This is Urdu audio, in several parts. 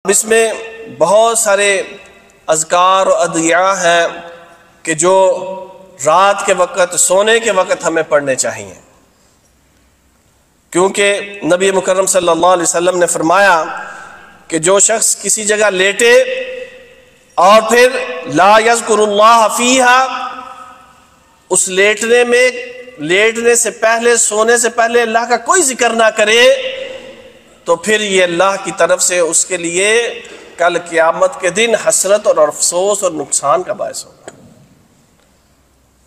اس میں بہت سارے اذکار و ادعیاء ہیں کہ جو رات کے وقت سونے کے وقت ہمیں پڑھنے چاہیے، کیونکہ نبی مکرم صلی اللہ علیہ وسلم نے فرمایا کہ جو شخص کسی جگہ لیٹے اور پھر لا یذکر اللہ فیہا، اس لیٹنے سے پہلے، سونے سے پہلے اللہ کا کوئی ذکر نہ کرے، تو پھر یہ اللہ کی طرف سے اس کے لیے کل قیامت کے دن حسرت اور افسوس اور نقصان کا باعث ہوگا۔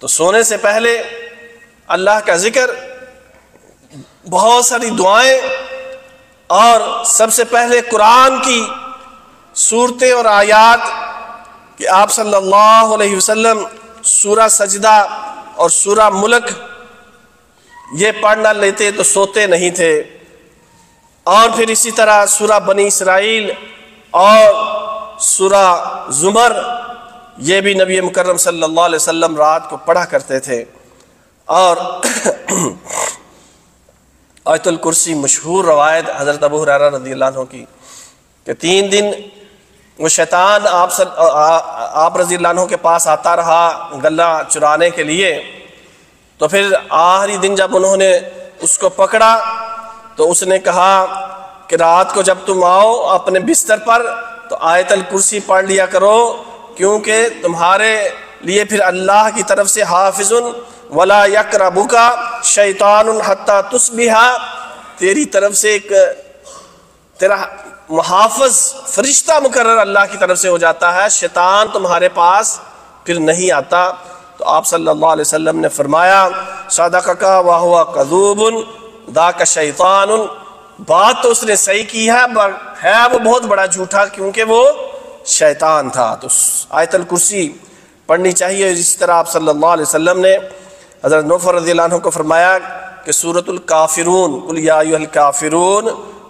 تو سونے سے پہلے اللہ کا ذکر، بہت ساری دعائیں، اور سب سے پہلے قرآن کی صورتیں اور آیات کہ آپ صلی اللہ علیہ وسلم سورہ سجدہ اور سورہ ملک یہ پڑھ نہ لیتے تو سوتے نہیں تھے، اور پھر اسی طرح سورہ بنی اسرائیل اور سورہ زمر یہ بھی نبی مکرم صلی اللہ علیہ وسلم رات کو پڑھا کرتے تھے۔ اور آیت الکرسی مشہور روایت حضرت ابو ہریرہ رضی اللہ عنہ کی کہ 3 دن وہ شیطان آپ رضی اللہ عنہ کے پاس آتا رہا غلہ چرانے کے لیے، تو پھر آخری دن جب انہوں نے اس کو پکڑا تو اس نے کہا کہ رات کو جب تم آؤ اپنے بستر پر تو آیت الکرسی پڑھ لیا کرو، کیونکہ تمہارے لیے پھر اللہ کی طرف سے حافظ ولا یقربک شیطان حتی تصبح، تیری طرف سے ایک تیرا محافظ فرشتہ مقرر اللہ کی طرف سے ہو جاتا ہے، شیطان تمہارے پاس پھر نہیں آتا۔ تو آپ صلی اللہ علیہ وسلم نے فرمایا صدقک وہو کذوب ذاک شیطان، بات تو اس نے صحیح کی ہے وہ بہت بڑا جھوٹا، کیونکہ وہ شیطان تھا۔ تو آیت الکرسی پڑھنی چاہیے۔ اسی طرح آپ صلی اللہ علیہ وسلم نے حضرت نوفل رضی اللہ عنہ کو فرمایا کہ سورۃ الکافرون قل یا ایھا الکافرون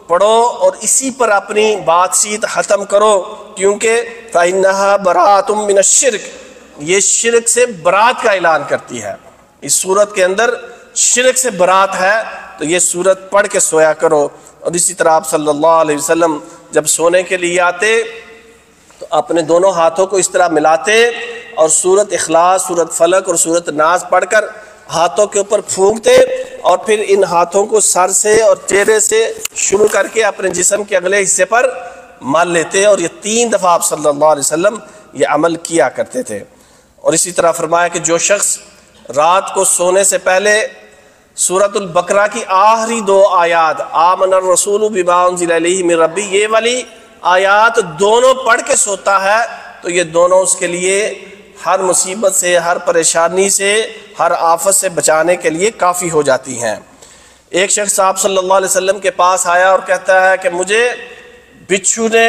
پڑھو اور اسی پر اپنی بات چیت ختم کرو، کیونکہ فإنها براءۃ من الشرک، یہ شرک سے برات کا اعلان کرتی ہے۔ اس سورت کے اندر شرک سے برات ہے، تو یہ سورت پڑھ کے سویا کرو۔ اور اسی طرح آپ صلی اللہ علیہ وسلم جب سونے کے لیے آتے تو اپنے دونوں ہاتھوں کو اس طرح ملاتے اور سورت اخلاص، سورت فلق اور سورت ناس پڑھ کر ہاتھوں کے اوپر پھونکتے، اور پھر ان ہاتھوں کو سر سے اور چہرے سے شروع کر کے اپنے جسم کے اگلے حصے پر مل لیتے، اور یہ 3 دفعہ آپ صلی اللہ علیہ وسلم یہ عمل کیا کرتے تھے۔ اور اسی طرح فرمایا کہ جو شخص رات کو سونے سے پہلے سورۃ البقرہ کی آخری 2 آیات آمن الرسول بما انزل الیہ من ربی، یہ والی آیات دونوں پڑھ کے سوتا ہے تو یہ دونوں اس کے لیے ہر مصیبت سے، ہر پریشانی سے، ہر آفت سے بچانے کے لیے کافی ہو جاتی ہیں۔ ایک شخص آپ صلی اللہ علیہ وسلم کے پاس آیا اور کہتا ہے کہ مجھے بچھو نے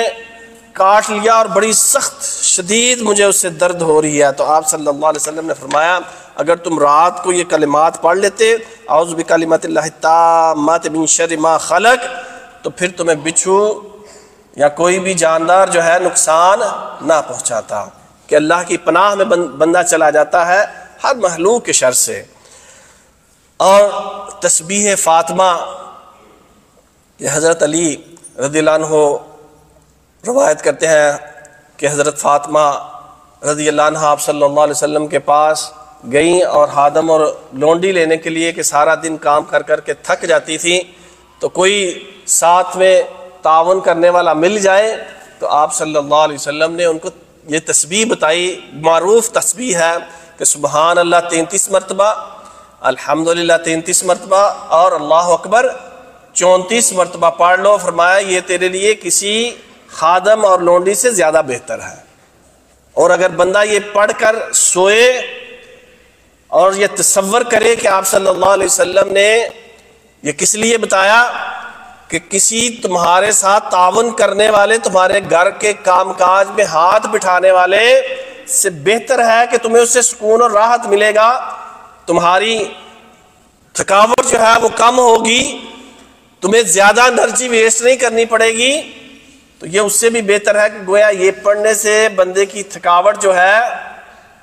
کاٹ لیا اور بڑی سخت شدید مجھے اس سے درد ہو رہی ہے۔ تو آپ صلی اللہ علیہ وسلم نے فرمایا اگر تم رات کو یہ کلمات پڑھ لیتے اعوذ بکلمات اللہ التامات من شر ما خلق، تو پھر تمہیں بچھو یا کوئی بھی جاندار جو ہے نقصان نہ پہنچاتا، کہ اللہ کی پناہ میں بندہ چلا جاتا ہے ہر مخلوق کے شر سے۔ اور تسبیح فاطمہ، یہ حضرت علی رضی اللہ عنہ روایت کرتے ہیں کہ حضرت فاطمہ رضی اللہ عنہ آپ صلی اللہ علیہ وسلم کے پاس گئیں اور خادم اور لونڈی لینے کے لیے کہ سارا دن کام کر کر کے تھک جاتی تھیں، تو کوئی ساتھ میں تعاون کرنے والا مل جائے تو آپ صلی اللہ علیہ وسلم نے ان کو یہ تسبیح بتائی، معروف تسبیح ہے کہ سبحان اللہ 33 مرتبہ، الحمدللہ 33 مرتبہ اور اللہ اکبر 34 مرتبہ پڑھ لو۔ فرمایا یہ تیرے لیے کسی خادم اور لونڈی سے زیادہ بہتر ہے۔ اور اگر بندہ یہ پڑھ کر سوئے اور یہ تصور کرے کہ آپ صلی اللہ علیہ وسلم نے یہ کس لیے بتایا کہ کسی تمہارے ساتھ تعاون کرنے والے، تمہارے گھر کے کام کاج میں ہاتھ بٹھانے والے سے بہتر ہے کہ تمہیں اس سے سکون اور راحت ملے گا، تمہاری تھکاوٹ جو ہے وہ کم ہوگی، تمہیں زیادہ انرجی ویسٹ نہیں کرنی پڑے گی، تو یہ اس سے بھی بہتر ہے کہ گویا یہ پڑھنے سے بندے کی تھکاوٹ جو ہے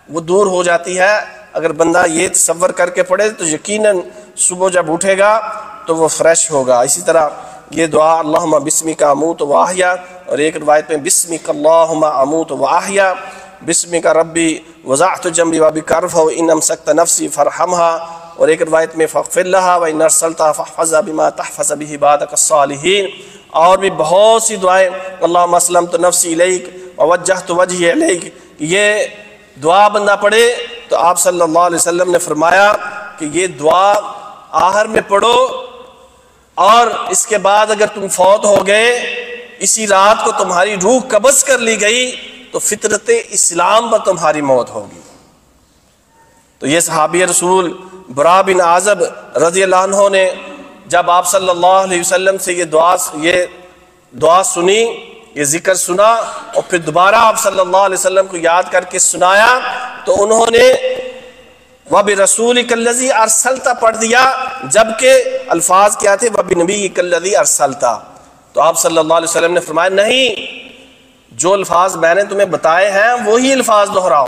وہ دور ہو جاتی ہے۔ اگر بندہ یہ تصور کر کے پڑھے تو یقیناً صبح جب اٹھے گا تو وہ فریش ہوگا۔ اسی طرح یہ دعا اللہم بسمک اموت واحیا اور ایک روایت میں بسمک اللہم اموت و احیا، بسمک ربی وضعت جنبی وبک ارفع ان امسکت نفسی فرحمھا، اور ایک روایت میں فاغفر لھا وان ارسلتھا فاحفظھا بما تحفظ بہ عبادک الصالحین، اور بھی بہت سی دعائیں، اللہم اسلمت نفسی الیک ووجہت وجہی الیک، یہ دعا بندہ پڑھے تو آپ صلی اللہ علیہ وسلم نے فرمایا کہ یہ دعا آخر میں پڑھو، اور اس کے بعد اگر تم فوت ہو گئے، اسی رات کو تمہاری روح قبض کر لی گئی تو فطرت اسلام پر تمہاری موت ہوگی۔ تو یہ صحابی رسول برا بن عازب رضی اللہ عنہ نے جب آپ صلی اللہ علیہ وسلم سے یہ دعا سنی، یہ ذکر سنا، اور پھر دوبارہ آپ صلی اللہ علیہ وسلم کو یاد کر کے سنایا، تو انہوں نے وَبِرَسُولِكَ الَّذِي أَرْسَلْتَ پڑھ دیا، جبکہ الفاظ کیا تھے وَبِنَبِيِّكَ الَّذِي أَرْسَلْتَ۔ تو آپ صلی اللہ علیہ وسلم نے فرمایا نہیں، جو الفاظ میں نے تمہیں بتائے ہیں وہی الفاظ دہراؤ۔